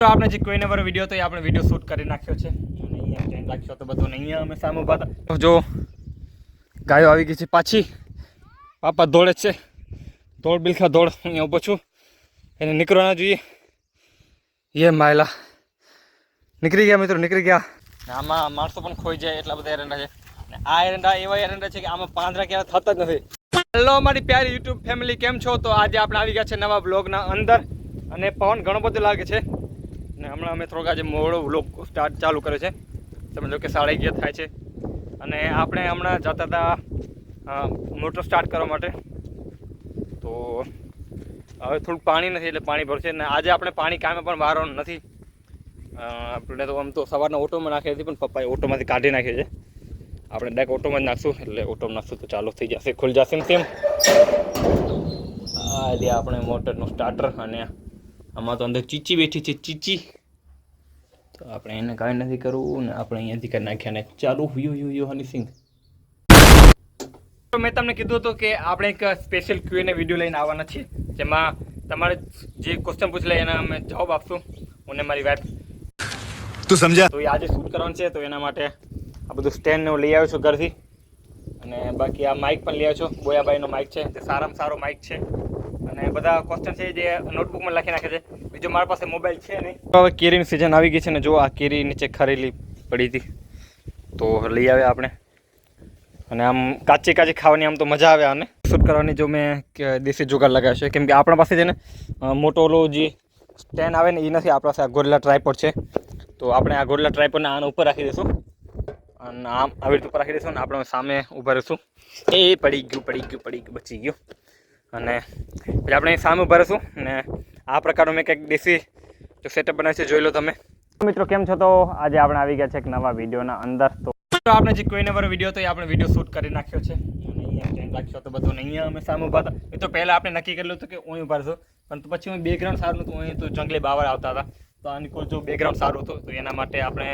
તો આપણે જે કોઈને વાળો વિડીયો હતો એ આપણે વિડીયો શૂટ કરી નાખ્યો છે અને અહીંયા ટેન્ટ રાખ્યો તો બધું અહીંયા અમે સામે ઊભા હતા. જો ગાયો આવી ગઈ છે પાછી, પાપા દોડે છે, દોડ બિલખા દોડ. અહીંયા ઊભો છું, એને નીકળવા ના જોઈએ. એ માયલા નીકળી ગયા મિત્રો, નીકળી ગયા. આમાં માણસો પણ ખોઈ જાય એટલા બધા એરંડા છે. આ એરંડા એવા એરંડા છે કે આમાં પાંદડા ક્યારે થતા જ નથી. હેલો મારી પ્યારી યુટ્યુબ ફેમિલી, કેમ છો? તો આજે આપણે આવી ગયા છે નવા બ્લોગના અંદર અને પવન ઘણો બધો લાગે છે ને હમણાં અમે થોડોક આજે મોડો વ્લોગ સ્ટાર્ટ ચાલુ કર્યો છે. સમજો કે 11:30 થાય છે અને આપણે હમણાં જતા હતા મોટર સ્ટાર્ટ કરવા માટે. તો હવે થોડુંક પાણી નથી એટલે પાણી ભરશે ને આજે આપણે પાણી કામે પણ વારવાનું નથી. આપણે તો આમ તો સવારના ઓટોમાં નાખી હતી પણ પપ્પાએ ઓટોમાંથી કાઢી નાખી છે. આપણે ડાયરેક્ટ ઓટોમાં જ નાખશું એટલે ઓટોમાં નાખશું તો ચાલુ થઈ જશે, ખુલ જશે ને તેમ. આજે આપણે મોટરનું સ્ટાર્ટર અને આમાં તો અંદર ચીચી બેઠી છે, ચીચી. તો આપણે એને કાંઈ નથી કરવું ને આપણે અહીંયાથી કરી નાખ્યા ને ચાલુ યુ હની સિંગ. તો મેં તમને કીધું હતું કે આપણે એક સ્પેશિયલ Q&A વિડીયો લઈને આવવાના છીએ જેમાં તમારે જે ક્વેશ્ચન પૂછી લે એના અમે જવાબ આપશું અને મારી વાઈફ. તું સમજા? તો એ આજે શૂટ કરવાનું છે તો એના માટે આ બધું સ્ટેન્ડ ને લઈ આવ્યો છું ઘરથી અને બાકી આ માઇક પણ લઈ આવ્યો છું. બોયાભાઈનો માઇક છે, તે સારામાં સારો માઇક છે અને બધા ક્વેશ્ચન છે જે નોટબુકમાં લખી નાખે છે. બીજો મારી પાસે મોબાઈલ છે નહીં. હવે કેરીની સિઝન આવી ગઈ છે ને જો આ કેરી નીચે ખરેલી પડી હતી તો લઈ આવ્યા આપણે અને આમ કાચી ખાવાની આમ તો મજા આવે. આને શૂટ કરવાની જો મેં દેશી જુગાડ લગાવ્યો છે કેમ કે આપણા પાસે છે ને મોટો ઓલો જે સ્ટેન્ડ આવે ને એ નથી, આપણા પાસે આ ગોરેલા ટ્રાયપોડ છે. તો આપણે આ ગોરેલા ટ્રાયપોડને આના ઉપર રાખી દઈશું અને આમ આવી રીતે ઉપર રાખી દઈશું ને આપણે સામે ઊભા રહીશું. એ પડી ગયું બચી ગયું. અને પછી આપણે સામે ઊભા રહીશું ને આ પ્રકારનું મેં કંઈક દેશી જો સેટઅપ બનાવ્યું છે, જોઈ લો તમે. મિત્રો કેમ છો? તો આજે આપણે આવી ગયા છે એક નવા વિડીયોના અંદર. તો આપણે જે કોઈને વાળો વિડીયો હતો એ આપણે વિડીયો શૂટ કરી નાખ્યો છે અને અહીંયા ટેન્ટ રાખ્યો તો બધું અહીંયા અમે સામે ઊભા હતા. એ તો પહેલાં આપણે નક્કી કરેલું હતું કે હું ઊભા રહીશું પણ પછી હું બેકગ્રાઉન્ડ સારું હતું, અહીં તો જંગલી બાવળ આવતા હતા તો આની કોઈ જો બેકગ્રાઉન્ડ સારું હતું તો એના માટે આપણે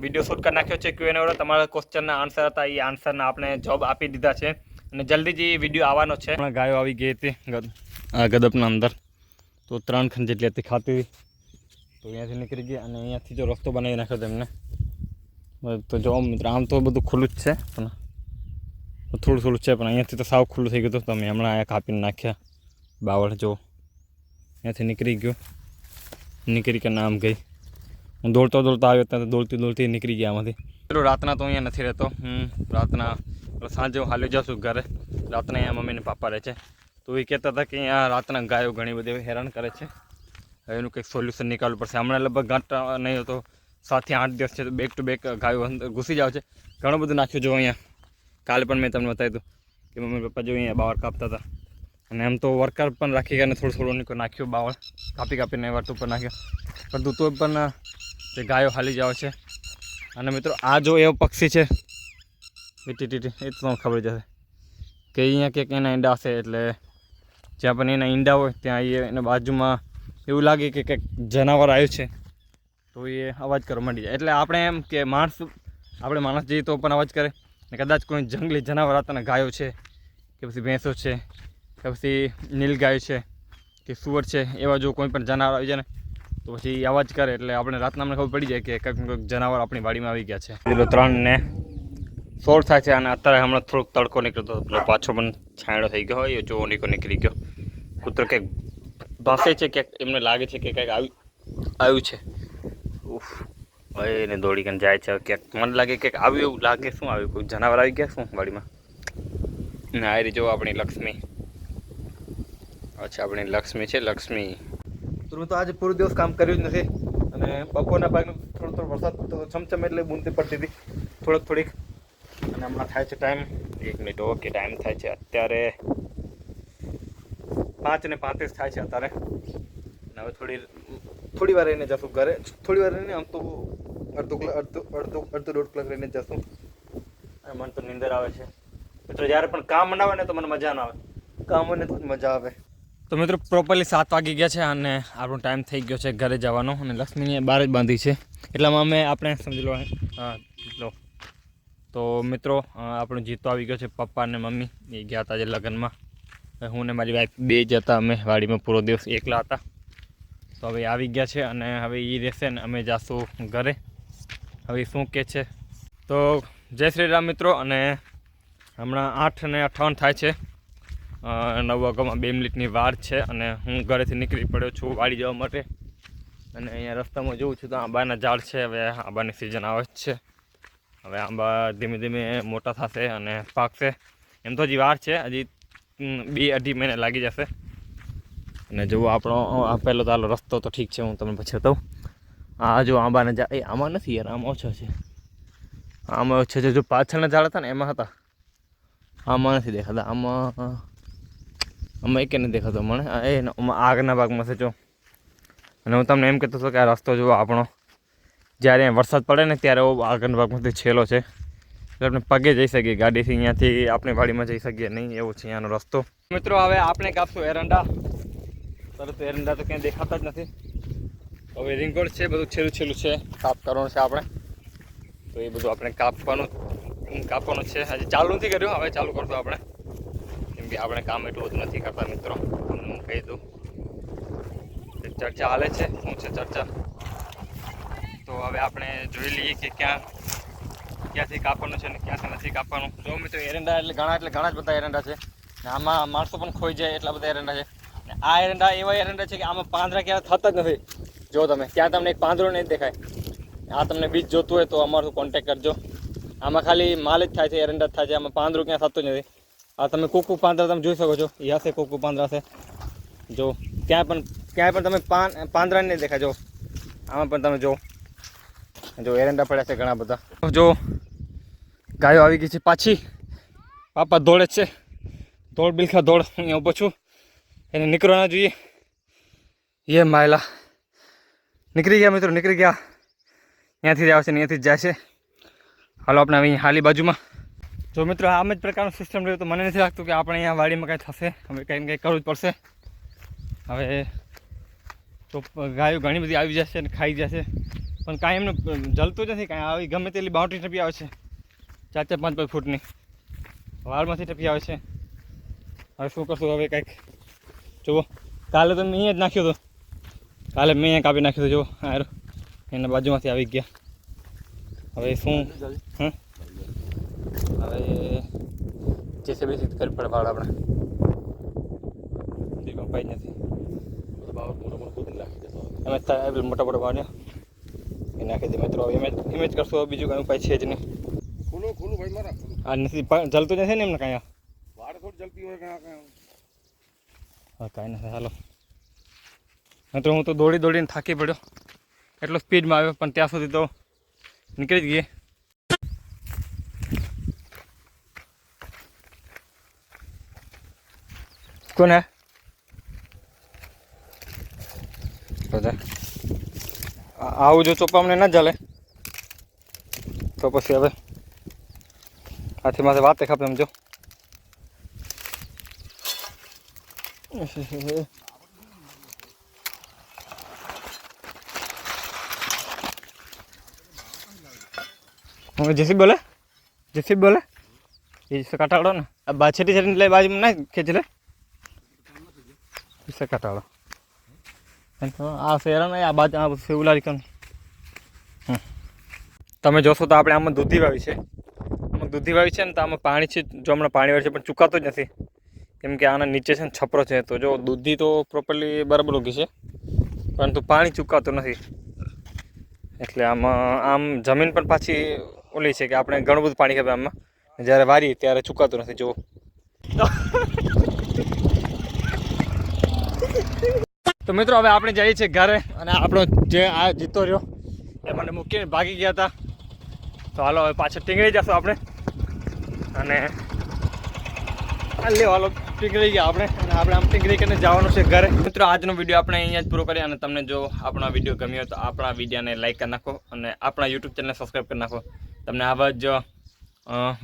વિડીયો શૂટ કરી નાખ્યો છે. Q&A વાળો તમારા ક્વેશ્ચનના આન્સર હતા, એ આન્સરના આપણે જવાબ આપી દીધા છે અને જલ્દી જ એ વિડીયો આવવાનો છે. હમણાં ગાયો આવી ગઈ હતી ગદપના અંદર તો 3 ખંડ જેટલી હતી, ખાતી હતી તો અહીંયાથી નીકળી ગઈ અને અહીંયાથી જો રસ્તો બનાવી નાખ્યો તેમને. તો જો મિત્ર આમ તો બધું ખુલ્લું જ છે પણ થોડું છે પણ અહીંયાથી તો સાવ ખુલ્લું થઈ ગયું હતું. તમે હમણાં અહીંયા કાપીને નાખ્યા બાવળ જો અહીંયાથી નીકળી કે નામ ગઈ. હું દોડતો આવ્યો ત્યાં દોડતી નીકળી ગયા આમાંથી. પેલું રાતના તો અહીંયા નથી રહેતો હું, રાતના સાંજે હું હાલી જાઉં છું ઘરે. રાતના અહીંયા મમ્મી ને પાપા રહે છે તો એ કહેતા હતા કે અહીંયા રાતના ગાયો ઘણી બધી હેરાન કરે છે, એનું કંઈક સોલ્યુશન નીકાળવું પડશે. હમણાં લગભગ ગાંઠ નહીં તો 7 થી 8 દિવસ છે તો બેક ટુ બેક ગાયો અંદર ઘૂસી જાવ છે. ઘણું બધું નાખ્યું જો અહીંયા. કાલે પણ મેં તમને બતાવ્યું કે મમ્મી પપ્પા જો અહીંયા બાવળ કાપતા હતા અને એમ તો વર્કર પણ રાખી ગયા અને થોડું નાખ્યું બાવળ કાપીને વર્ત ઉપર નાખ્યો પણ તો પણ જે ગાયો હાલી જાવ છે. અને મિત્રો આ જો એવો પક્ષી છે ટીટી, એ તો તમને ખબર જશે કે અહીંયા ક્યાંક એના ઈંડા હશે એટલે જ્યાં પણ એના ઈંડા હોય ત્યાં એના બાજુમાં એવું લાગે કે કંઈક જનાવર આવ્યું છે તો એ અવાજ કરવા માંડી જાય. એટલે આપણે એમ કે માણસ જઈએ તો પણ અવાજ કરે ને કદાચ કોઈ જંગલી જનાવર હતા, ગાયો છે કે પછી ભેંસો છે કે પછી નીલગાય છે કે સુવર છે, એવા જો કોઈ પણ જનાવર આવી જાય ને તો પછી અવાજ કરે એટલે આપણે રાતના અમને ખબર પડી જાય કે કંઈક જનાવર આપણી વાડીમાં આવી ગયા છે. પેલો 3 ને 16 થાય છે અને અત્યારે હમણાં થોડોક તડકો નીકળતો પેલો પાછો પણ છાંયડો થઈ ગયો હોય જો નીકળી ગયો. કૂતરો ક્યાંક ભાસે છે, ક્યાંક એમને લાગે છે કે કંઈક આવ્યું છે. હવે એને દોડીને જાય છે ક્યાંક, મને લાગે કે આવ્યું એવું લાગે. શું આવ્યું? કોઈ જનાવર આવી ગયા શું વાડીમાં? ને આ રહી જો આપણી લક્ષ્મી. અચ્છા આપણી લક્ષ્મી છે, લક્ષ્મી. તો મેં તો આજે પૂરો દિવસ કામ કર્યું જ નથી અને બપોરના ભાગનો થોડો વરસાદ પડતો છમછમ એટલે બૂંદી પડતી હતી થોડીક. અને હમણાં થાય છે ટાઈમ 1 મિનિટ. ઓકે, ટાઈમ થાય છે અત્યારે 5:35 થાય છે અત્યારે. અને હવે થોડી વાર રહીને જશું ઘરે. થોડી વાર રહીને આમ તો અડધો 1.5 કલાક રહીને જશું. અને મને તો નીંદર આવે છે મિત્રો. જ્યારે પણ કામ બનાવે ને તો મને મજા ના આવે, કામ હોય ને તો મજા આવે. તો મિત્રો પ્રોપરલી 7 વાગી ગયા છે અને આપણો ટાઈમ થઈ ગયો છે ઘરે જવાનો અને લક્ષ્મીને બહાર જ બાંધી છે એટલામાં આપણે સમજી લો. તો મિત્રો આપણો જીતો આવી ગયો છે. પપ્પા અને મમ્મી એ ગયા હતા જે લગ્નમાં. હું ને મારી વાઈફ 2 જ હતા. અમે વાડીમાં પૂરો દિવસ એકલા હતા તો હવે આવી ગયા છે અને હવે એ રહેશે ને અમે જાશું ઘરે. હવે શું કહે છે તો જય શ્રી રામ મિત્રો. અને હમણાં 8:58 થાય છે. 9 વાગ્યામાં 2 મિનિટની વાર છે અને હું ઘરેથી નીકળી પડ્યો છું વાડી જવા માટે. અને અહીંયા રસ્તામાં જોઉં છું તો આંબાના ઝાડ છે. હવે આંબાની સિઝન આવે જ છે. હવે આંબા ધીમે ધીમે મોટા થશે અને પાકશે. એમ તો હજી વાર છે, હજી 2-2.5 મહિના લાગી જશે. અને જુઓ આપણો આ પહેલો તો આલો રસ્તો તો ઠીક છે, હું તમને પછી બતાવું. આ જો આંબાના ઝાડ, એ આમાં નથી યાર, આમાં ઓછા છે. આમાં ઓછા છે. જો પાછળના ઝાડ હતા ને એમાં હતા, આમાં નથી દેખાતા. આમાં એક નથી દેખાતો મને. આગના ભાગમાં છે જો. અને હું તમને એમ કહેતો હતો કે આ રસ્તો જુઓ આપણો, જ્યારે વરસાદ પડે ને ત્યારે આગળના ભાગમાંથી છેલ્લો છે, એટલે આપણે પગે જઈ શકીએ. ગાડીથી અહીંયાથી આપણી વાડીમાં જઈ શકીએ નહીં, એવો છે અહીંયાનો રસ્તો. મિત્રો હવે આપણે કાપશું એરંડા. તરત એરંડા તો ક્યાંય દેખાતા જ નથી. હવે રીંગણ છે, બધું છેલ્લું છે, કાપ કરવાનું છે આપણે. તો એ બધું આપણે કાપવાનું છે. હજી ચાલુ નથી કર્યું, હવે ચાલુ કરશું આપણે, કેમ કે આપણે કામ એટલું બધું નથી કરતા મિત્રો. તમને હું કહી દઉં, ચર્ચા હાલે છે. શું છે ચર્ચા? તો હવે આપણે જોઈ લઈએ કે ક્યાંથી કાપવાનું છે અને ક્યાંથી નથી કાપવાનું. જો મિત્રો એરંડા એટલે ઘણા જ બધા એરંડા છે. આમાં માણસો પણ ખોઈ જાય એટલા બધા એરંડા છે. આ એરંડા એવા એરંડા છે કે આમાં પાંદડા ક્યારે થતા જ નથી. જો તમે ત્યાં તમને એક પાંદડો નહીં દેખાય. આ તમને બીજ જોતું હોય તો અમારું કોન્ટેક કરજો. આમાં ખાલી માલ જ થાય છે, એરંડા જ થાય છે. આમાં પાંદડું ક્યાં થતું જ નથી. આ તમે કોકુ પાંદડા તમે જોઈ શકો છો. એ હશે કોકુ પાંદડા હશે. જો ક્યાંય પણ તમે પાંદડા નહીં દેખાય. જો આમાં પણ તમે જો એરંડા પડ્યા છે ઘણા બધા. જો ગાયો આવી ગઈ છે પાછી. પાપા દોડે છે, દોડ બિલખા દોડ. અહીંયા ઊભો છું, એને નીકળવા ના જોઈએ. એ માયલા નીકળી ગયા મિત્રો, નીકળી ગયા. ત્યાંથી જ આવશે, ત્યાંથી જ જાય છે. હાલો આપણે અહીં હાલી બાજુમાં. જો મિત્રો આમ જ પ્રકારનું સિસ્ટમ રહ્યું તો મને નથી લાગતું કે આપણે અહીંયા વાડીમાં કાંઈ થશે. હવે કંઈ કરવું જ પડશે. હવે તો ગાયો ઘણી બધી આવી જશે અને ખાઈ જશે, પણ કાંઈ એમને જલતું જ નથી. કાંઈ આવી ગમે તેટલી બાઉન્ડ્રી ટપી આવે છે, 4-5 ફૂટની વાળમાંથી ટપી આવે છે. હવે શું કરશું? હવે કંઈક જુઓ, કાલે તો મેં અહીંયા જ નાખ્યો હતો. કાલે મેં અહીંયા કાપી નાખ્યું હતું. જુઓ હારો એના બાજુમાંથી આવી ગયા. હવે શું હવે જેસીબી કરવી પડે ભાડ આપણે. પાઈ નથી એમ મોટા ભાડ્યા એ નાખી દે મિત્રો. હવે એમ જ કરશું. બીજું કાંઈ ઉપાય છે જ નહીં. આ નથી જલતું નથી ને એમને કાંઈ. હા કાંઈ નથી. હાલો મિત્રો હું તો દોડીને થાકી પડ્યો. એટલો સ્પીડમાં આવ્યો પણ ત્યાં સુધી તો નીકળી જ ગઈ. કોને આવું જો ચોપા અમને ના ચાલે તો પછી હવે હાથી માથે વાતે ખાપે એમ. જો જેસી બોલે એ કાટાડો ને આ છેટી લે બાજુમાં ના ખેંચી લે. કાટાડો આ શેરા આ બાજુ આ સેવલારી કન. તમે જોશો તો આપણે આમાં દૂધી વાવી છે. ને તો આમાં પાણી છે. જો હમણાં પાણી વાળી છે પણ ચૂકાતો જ નથી, કેમ કે આના નીચે છે ને છપરો છે. તો જો દૂધી તો પ્રોપરલી બરાબર ઉગી છે, પરંતુ પાણી ચૂકાતું નથી. એટલે આમ જમીન પણ પાછી ઓલી છે કે આપણે ઘણું બધું પાણી ખપે આમાં. જ્યારે વારીએ ત્યારે ચૂકાતું નથી. જુઓ તો મિત્રો હવે આપણે જઈએ છીએ ઘરે. અને આપણો જે આ જીતો રહ્યો એ મને મૂકીને ભાગી ગયા હતા. તો હાલો હવે પાછળ ટીંગળી જશું આપણે. અને હાલો ટીંગળી ગયા આપણે. અને આપણે આમ ટીંગળી કરીને જવાનું છે ઘરે. મિત્રો આજનો વિડીયો આપણે અહીંયા જ પૂરો કરીએ. અને તમને જો આપણા વિડીયો ગમ્યો હોય તો આપણા વિડીયોને લાઈક કરી નાખો અને આપણા યુટ્યુબ ચેનલને સબસ્ક્રાઈબ કરી નાખો. તમને આવા જ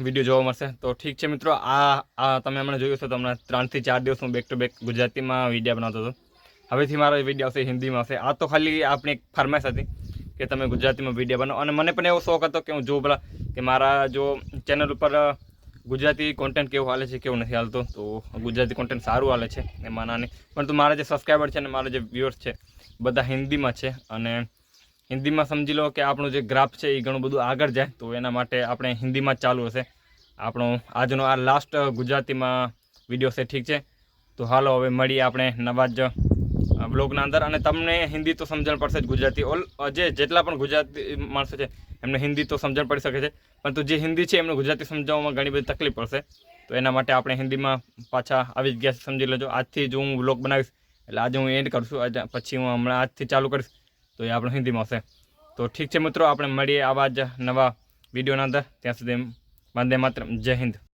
વિડીયો જોવા મળશે. તો ઠીક છે મિત્રો, આ તમે હમણાં જોયું છે તો હમણાં 3 થી 4 દિવસ હું બેક ટુ બેક ગુજરાતીમાં વિડીયો બનાવતો હતો. હવેથી મારો વિડીયો આવશે હિન્દીમાં આવશે. આ તો ખાલી આપણી એક ફરમાઈશ હતી કે તમે ગુજરાતીમાં વિડીયો બનાવો. અને મને પણ એવો શોખ હતો કે હું જોઉં પેલા કે મારા જો ચેનલ ઉપર ગુજરાતી કોન્ટેન્ટ કેવું હાલે છે કેવું નથી હાલતું. તો ગુજરાતી કોન્ટેન્ટ સારું હાલે છે એમાં નાની, પરંતુ મારા જે સબસ્ક્રાઈબર છે અને મારા જે વ્યુઅર્સ છે બધા હિન્દીમાં છે અને હિન્દીમાં સમજી લો કે આપણું જે ગ્રાફ છે એ ઘણું બધું આગળ જાય, તો એના માટે આપણે હિન્દીમાં જ ચાલુ હશે. આપણો આજનો આ લાસ્ટ ગુજરાતીમાં વિડીયો છે, ઠીક છે. તો હાલો હવે મળીએ આપણે નવા જ બ્લોગના અંદર. અને તમને હિન્દી તો સમજણ પડશે જ, ગુજરાતી જેટલા પણ ગુજરાતી માણસો છે એમને હિન્દી તો સમજણ પડી શકે છે, પરંતુ જે હિન્દી છે એમને ગુજરાતી સમજાવવામાં ઘણી બધી તકલીફ પડશે. તો એના માટે આપણે હિન્દીમાં પાછા આવી જ ગયા, સમજી લેજો. આજથી જ હું વ્લોગ બનાવીશ, એટલે આજે હું એન્ડ કરશું, પછી હું હમણાં આજથી ચાલુ કરીશ, તો એ આપણું હિન્દીમાં હશે. તો ઠીક છે મિત્રો, આપણે મળીએ આવા જ નવા વિડીયોના અંદર. ત્યાં સુધી વંદે માતરમ, જય હિન્દ.